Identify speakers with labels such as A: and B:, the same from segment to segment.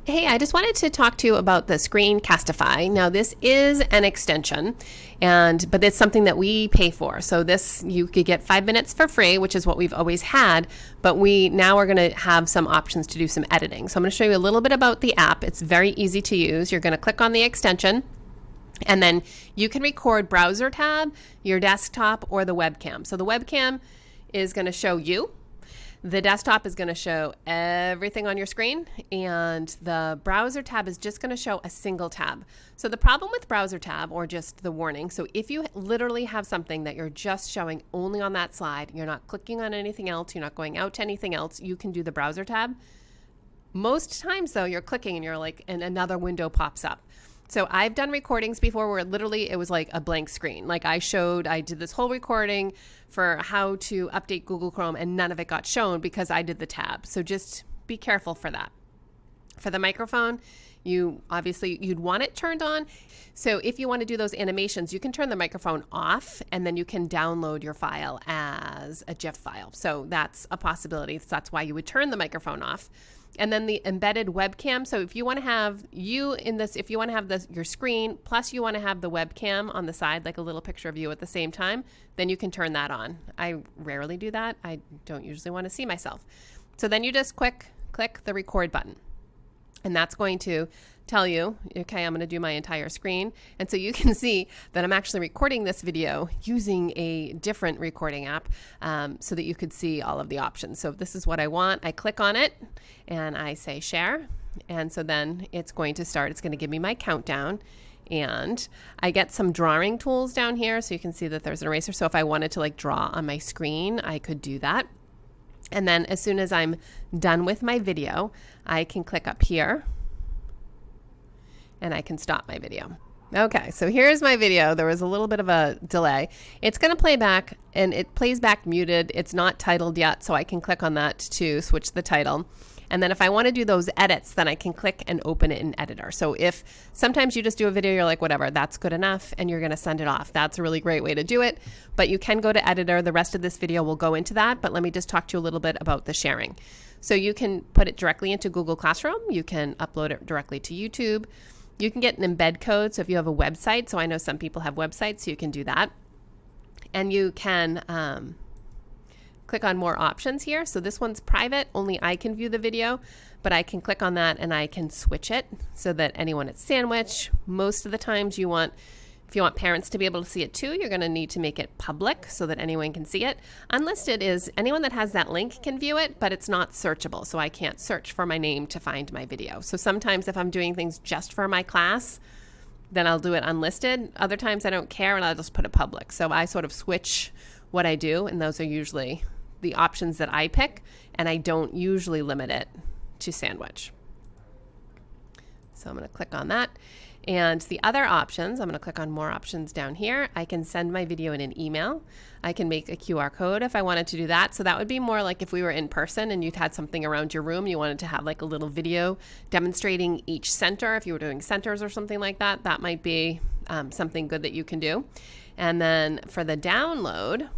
A: Hey, I just wanted to talk to you about the Screencastify. Now, this is an extension, but it's something that we pay for. So this, you could get 5 minutes for free, which is what we've always had, but we now are going to have some options to do some editing. So I'm going to show you a little bit about the app. It's very easy to use. You're going to click on the extension, and then you can record browser tab, your desktop, or the webcam. So the webcam is going to show you. The desktop is going to show everything on your screen, and the browser tab is just going to show a single tab. So the problem with browser tab, or just the warning, so if you literally have something that you're just showing only on that slide, you're not clicking on anything else, you're not going out to anything else, you can do the browser tab. Most times though, you're clicking and you're like, and another window pops up. So I've done recordings before where literally it was like a blank screen. Like I did this whole recording for how to update Google Chrome and none of it got shown because I did the tab. So just be careful for that. For the microphone, you'd want it turned on. So if you want to do those animations, you can turn the microphone off and then you can download your file as a GIF file. So that's a possibility. So that's why you would turn the microphone off. And then the embedded webcam. So if you want to have your screen, plus you want to have the webcam on the side, like a little picture of you at the same time, then you can turn that on. I rarely do that. I don't usually want to see myself. So then you just click the record button. And that's going to tell you, okay, I'm going to do my entire screen. And so you can see that I'm actually recording this video using a different recording app so that you could see all of the options. So if this is what I want, I click on it and I say share. And so then it's going to start. It's going to give me my countdown. And I get some drawing tools down here. So you can see that there's an eraser. So if I wanted to like draw on my screen, I could do that. And then as soon as I'm done with my video, I can click up here and I can stop my video. Okay, so here's my video. There was a little bit of a delay. It's going to play back, and it plays back muted. It's not titled yet, so I can click on that to switch the title. And then if I want to do those edits, then I can click and open it in Editor. So if sometimes you just do a video, you're like, whatever, that's good enough, and you're going to send it off. That's a really great way to do it. But you can go to Editor. The rest of this video will go into that. But let me just talk to you a little bit about the sharing. So you can put it directly into Google Classroom. You can upload it directly to YouTube. You can get an embed code. So if you have a website, so I know some people have websites, so you can do that. And you can click on more options here. So this one's private, only I can view the video, but I can click on that and I can switch it so that anyone at Sandwich, most of the times if you want parents to be able to see it too, you're going to need to make it public so that anyone can see it. Unlisted is anyone that has that link can view it, but it's not searchable. So I can't search for my name to find my video. So sometimes if I'm doing things just for my class, then I'll do it unlisted. Other times I don't care and I'll just put it public. So I sort of switch what I do, and those are usually the options that I pick, and I don't usually limit it to Sandwich. So I'm going to click on that. And the other options, I'm going to click on more options down here. I can send my video in an email. I can make a QR code if I wanted to do that. So that would be more like if we were in person and you'd had something around your room, you wanted to have like a little video demonstrating each center. If you were doing centers or something like that, that might be something good that you can do. And then for the download,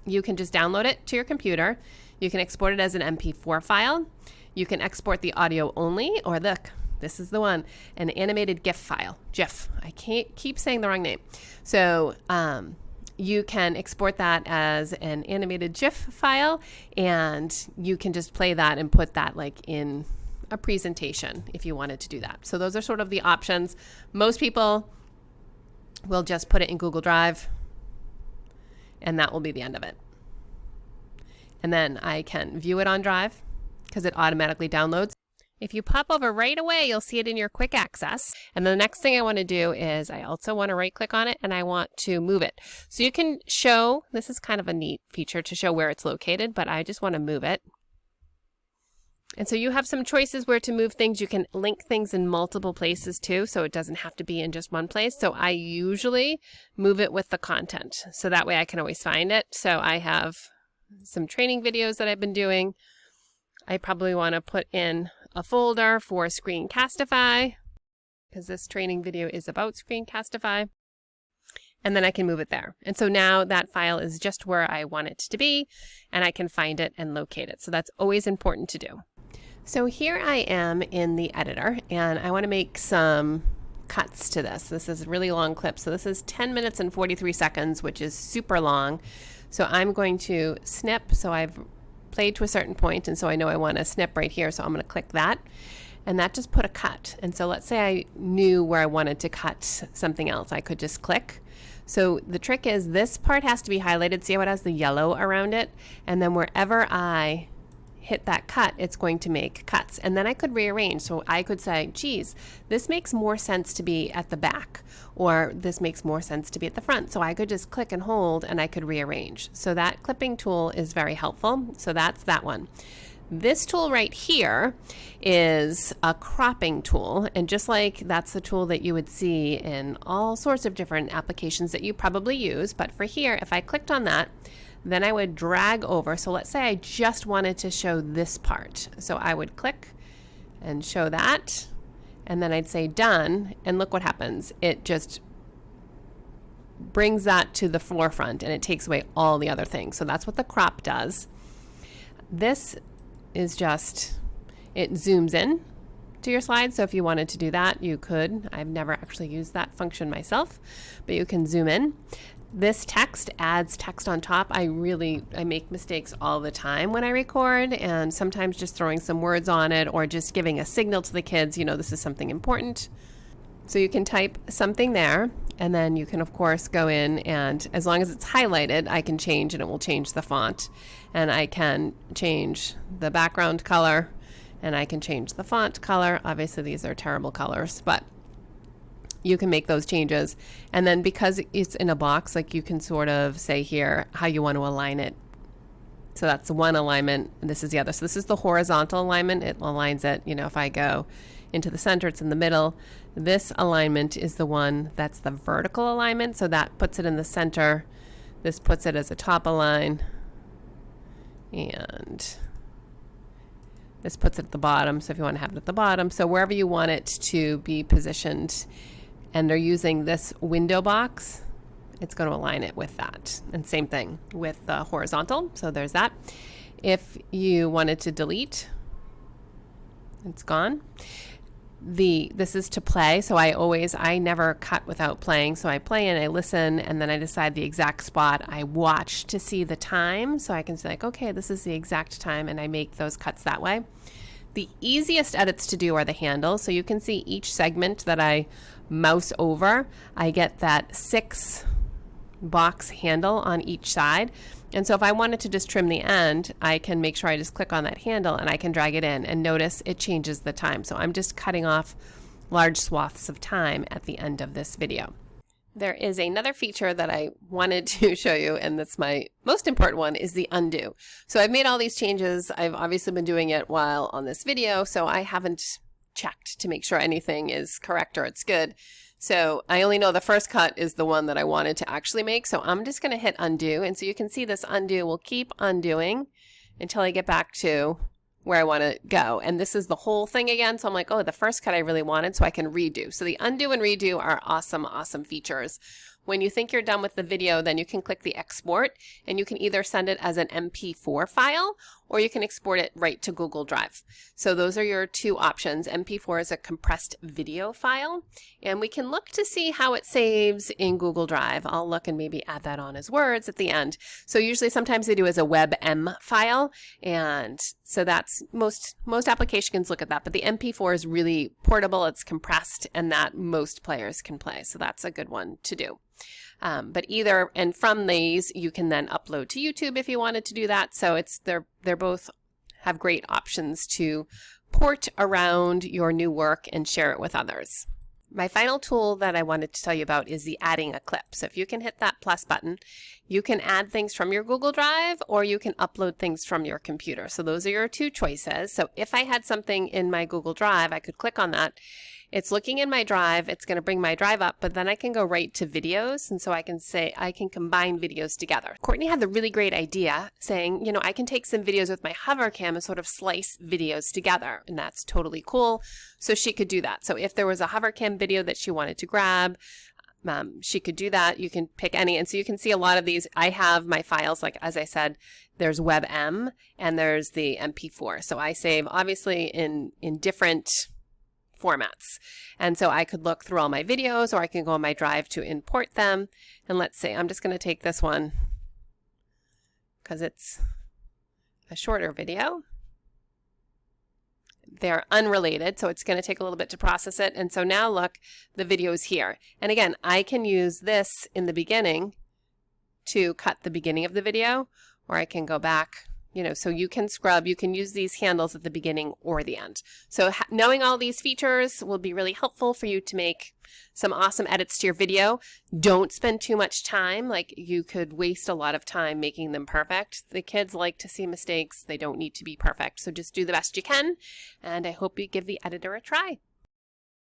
A: you can just download it to your computer. You can export it as an MP4 file. You can export the audio only, or look, this is the one, an animated GIF file, GIF. I can't keep saying the wrong name. So you can export that as an animated GIF file, and you can just play that and put that like in a presentation if you wanted to do that. So those are sort of the options. Most people will just put it in Google Drive, and that will be the end of it. And then I can view it on Drive because it automatically downloads. If you pop over right away, you'll see it in your quick access. And the next thing I want to do is I also want to right click on it and I want to move it. So you can show, this is kind of a neat feature to show where it's located, but I just want to move it. And so you have some choices where to move things. You can link things in multiple places too, so it doesn't have to be in just one place. So I usually move it with the content, so that way I can always find it. So I have some training videos that I've been doing. I probably want to put in a folder for Screencastify because this training video is about Screencastify. And then I can move it there. And so now that file is just where I want it to be, and I can find it and locate it. So that's always important to do. So here I am in the editor, and I want to make some cuts to this. This is a really long clip. So this is 10 minutes and 43 seconds, which is super long. So I'm going to snip. So I've played to a certain point, and so I know I want to snip right here. So I'm going to click that, and that just put a cut. And so let's say I knew where I wanted to cut something else. I could just click. So the trick is this part has to be highlighted. See how it has the yellow around it? And then wherever I hit that cut, it's going to make cuts. And then I could rearrange. So I could say, geez, this makes more sense to be at the back, or this makes more sense to be at the front. So I could just click and hold, and I could rearrange. So that clipping tool is very helpful. So that's that one. This tool right here is a cropping tool, and just like that's the tool that you would see in all sorts of different applications that you probably use, but for here, if I clicked on that, then I would drag over. So let's say I just wanted to show this part. So I would click and show that, and then I'd say done, and look what happens. It just brings that to the forefront, and it takes away all the other things. So that's what the crop does. This is just, it zooms in to your slide. So if you wanted to do that, you could. I've never actually used that function myself, but you can zoom in. This text adds text on top. I make mistakes all the time when I record, and sometimes just throwing some words on it or just giving a signal to the kids, you know, this is something important. So you can type something there, and then you can of course go in, and as long as it's highlighted, I can change, and it will change the font, and I can change the background color, and I can change the font color. Obviously these are terrible colors, but you can make those changes. And then because it's in a box, like you can sort of say here how you want to align it. So that's one alignment, and this is the other. So this is the horizontal alignment. It aligns it, you know, if I go into the center, it's in the middle. This alignment is the one that's the vertical alignment, so that puts it in the center. This puts it as a top align, and this puts it at the bottom, so if you want to have it at the bottom. So wherever you want it to be positioned, and they're using this window box, it's going to align it with that. And same thing with the horizontal, so there's that. If you wanted to delete, it's gone. This is to play, so I never cut without playing. So I play and I listen, and then I decide the exact spot. I watch to see the time, so I can say like, okay, this is the exact time, and I make those cuts that way. The easiest edits to do are the handles. So you can see each segment that I mouse over, I get that 6 box handle on each side. And so if I wanted to just trim the end, I can make sure I just click on that handle, and I can drag it in, and notice it changes the time. So I'm just cutting off large swaths of time at the end of this video. There is another feature that I wanted to show you, and that's my most important one, is the undo. So I've made all these changes. I've obviously been doing it while on this video, so I haven't checked to make sure anything is correct or it's good. So I only know the first cut is the one that I wanted to actually make. So I'm just going to hit undo. And so you can see this undo will keep undoing until I get back to where I want to go. And this is the whole thing again. So I'm like, oh, the first cut I really wanted, so I can redo. So the undo and redo are awesome, awesome features. When you think you're done with the video, then you can click the export, and you can either send it as an MP4 file, or you can export it right to Google Drive. So those are your two options. MP4 is a compressed video file, and we can look to see how it saves in Google Drive. I'll look and maybe add that on as words at the end. So usually sometimes they do as a WebM file, and so that's most applications look at that, but the MP4 is really portable, it's compressed, and that most players can play. So that's a good one to do. But either, and from these, you can then upload to YouTube if you wanted to do that. So they're both have great options to port around your new work and share it with others. My final tool that I wanted to tell you about is the adding a clip. So if you can hit that plus button, you can add things from your Google Drive, or you can upload things from your computer. So those are your two choices. So if I had something in my Google Drive, I could click on that. It's looking in my drive, it's going to bring my drive up, but then I can go right to videos. And so I can say, I can combine videos together. Courtney had the really great idea saying, you know, I can take some videos with my hover cam and sort of slice videos together. And that's totally cool. So she could do that. So if there was a hover cam video that she wanted to grab, she could do that. You can pick any. And so you can see a lot of these. I have my files, like, as I said, there's WebM and there's the MP4. So I save obviously in different formats. And so I could look through all my videos, or I can go on my drive to import them. And let's say I'm just going to take this one because it's a shorter video. They're unrelated, so it's going to take a little bit to process it. And so now look, the video is here. And again, I can use this in the beginning to cut the beginning of the video, or I can go back, you know, so you can scrub, you can use these handles at the beginning or the end. So knowing all these features will be really helpful for you to make some awesome edits to your video. Don't spend too much time. Like, you could waste a lot of time making them perfect. The kids like to see mistakes. They don't need to be perfect. So just do the best you can. And I hope you give the editor a try.